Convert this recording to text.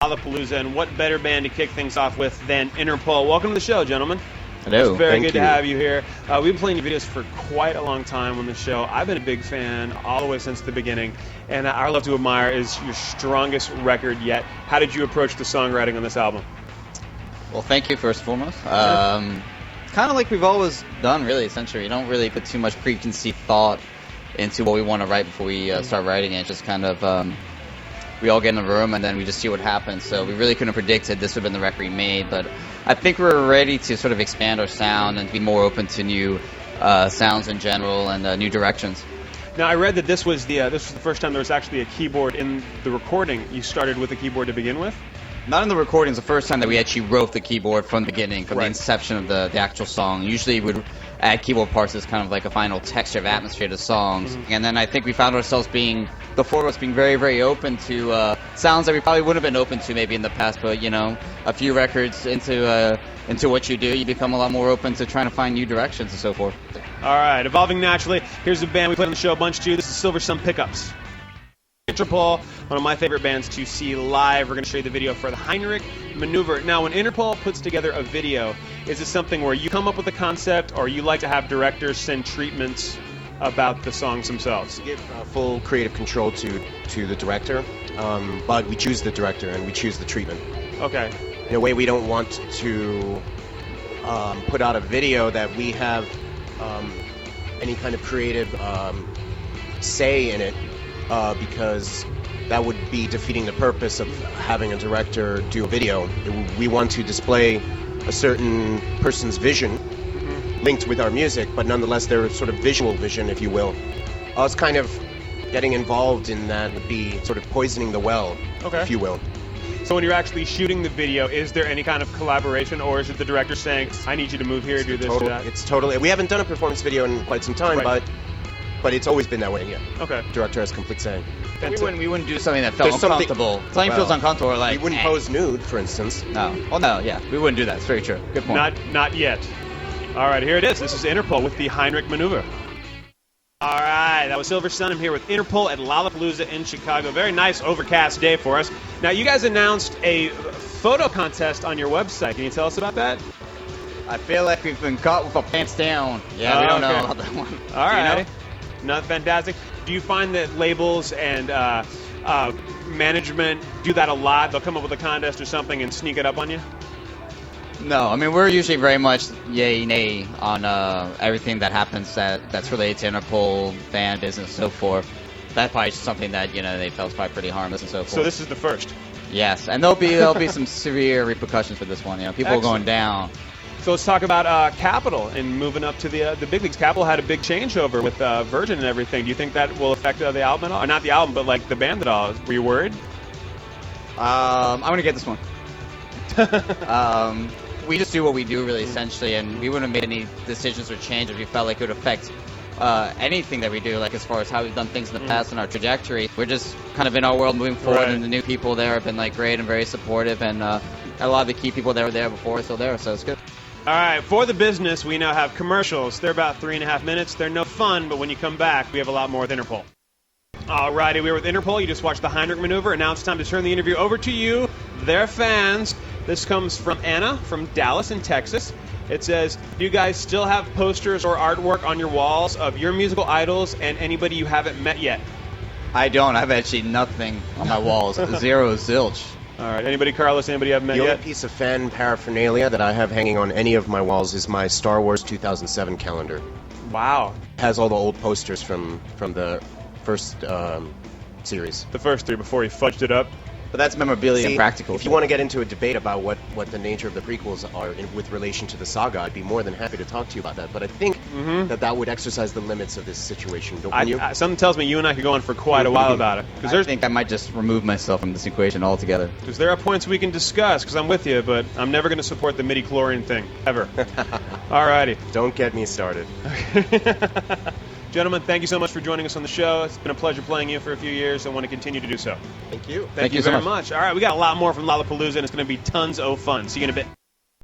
Lollapalooza, and what better band to kick things off with than Interpol? Welcome to the show, gentlemen. Hello. It's very Thank good you. to have you here. We've been playing your videos for quite a long time on the show. I've been a big fan all the way since the beginning, and Our Love to Admire is your strongest record yet. How did you approach the songwriting on this album? Well, thank you first and foremost. It's kind of like we've always done, really, essentially. We don't really put too much preconceived thought into what we want to write before we start writing it. Just kind of, we all get in a room and then we just see what happens. So we really couldn't have predicted this would have been the record we made, but I think we're ready to sort of expand our sound and be more open to new sounds in general and new directions. Now, I read that this was the first time there was actually a keyboard in the recording. You started with a keyboard to begin with? Not in the recordings, the first time that we actually wrote the keyboard from the beginning, from the inception of the actual song. Usually we would add keyboard parts as kind of like a final texture of atmosphere to songs. And then I think we found ourselves the four of us being very, very open to sounds that we probably wouldn't have been open to maybe in the past, but, you know, a few records into what you do, you become a lot more open to trying to find new directions and so forth. All right, evolving naturally. Here's a band we played on the show a bunch too. This is Silver Sun Pickups. Interpol, one of my favorite bands to see live. We're going to show you the video for the Heinrich Maneuver. Now, when Interpol puts together a video, is this something where you come up with a concept, or you like to have directors send treatments about the songs themselves? We give full creative control to the director, but we choose the director and we choose the treatment. Okay. In a way, we don't want to put out a video that we have any kind of creative say in it, because that would be defeating the purpose of having a director do a video. We want to display a certain person's vision linked with our music, but nonetheless their sort of visual vision, if you will. Us kind of getting involved in that would be sort of poisoning the well, if you will. So when you're actually shooting the video, is there any kind of collaboration, or is it the director saying, I need you to move here, do this, do that? It's totally... We haven't done a performance video in quite some time, but it's always been that way, yeah. Okay. Director has complete say. We wouldn't do something that felt uncomfortable. Something feels uncomfortable, like... We wouldn't pose nude, for instance. No. Well, no, yeah. We wouldn't do that. It's very true. Good point. Not yet. All right, here it is. This is Interpol with the Heinrich Maneuver. All right, that was Silver Sun. I'm here with Interpol at Lollapalooza in Chicago. Very nice overcast day for us. Now, you guys announced a photo contest on your website. Can you tell us about that? I feel like we've been caught with our pants down. Yeah, we don't know about that one. All right. You know? Not fantastic. Do you find that labels and management do that a lot? They'll come up with a contest or something and sneak it up on you? No, I mean, we're usually very much yay, nay on everything that happens that's related to Interpol, fan business, and so forth. That's probably just something that, you know, they felt was probably pretty harmless and so forth. So this is the first? Yes, and there'll be some severe repercussions for this one. You know, people are going down. So let's talk about Capitol and moving up to the big leagues. Capitol had a big changeover with Virgin and everything. Do you think that will affect the album at all? Or not the album, but like the band at all? Were you worried? I'm going to get this one. We just do what we do, really, essentially, and we wouldn't have made any decisions or changes if we felt like it would affect anything that we do, like as far as how we've done things in the past and our trajectory. We're just kind of in our world moving forward, and the new people there have been like great and very supportive, and a lot of the key people that were there before are still there, so it's good. All right, for the business, we now have commercials. They're about 3.5 minutes. They're no fun, but when you come back, we have a lot more with Interpol. All righty, we're with Interpol. You just watched the Heinrich Maneuver, and now it's time to turn the interview over to you, their fans. This comes from Anna from Dallas in Texas. It says, do you guys still have posters or artwork on your walls of your musical idols and anybody you haven't met yet? I don't. I have actually nothing on my walls. Zero zilch. All right. Anybody, Carlos, anybody you haven't met yet? The only piece of fan paraphernalia that I have hanging on any of my walls is my Star Wars 2007 calendar. Wow. It has all the old posters from the first series. The first three before he fudged it up. But that's memorabilia and practical. If you want to get into a debate about what the nature of the prequels are with relation to the saga, I'd be more than happy to talk to you about that. But I think that would exercise the limits of this situation. Don't you? Something tells me you and I could go on for quite a while about it. I think I might just remove myself from this equation altogether. Because there are points we can discuss, because I'm with you, but I'm never going to support the midi-chlorian thing, ever. All righty. Don't get me started. Gentlemen, thank you so much for joining us on the show. It's been a pleasure playing you for a few years. I want to continue to do so. Thank you. Thank you very much. All right, we got a lot more from Lollapalooza, and it's going to be tons of fun. See you in a bit.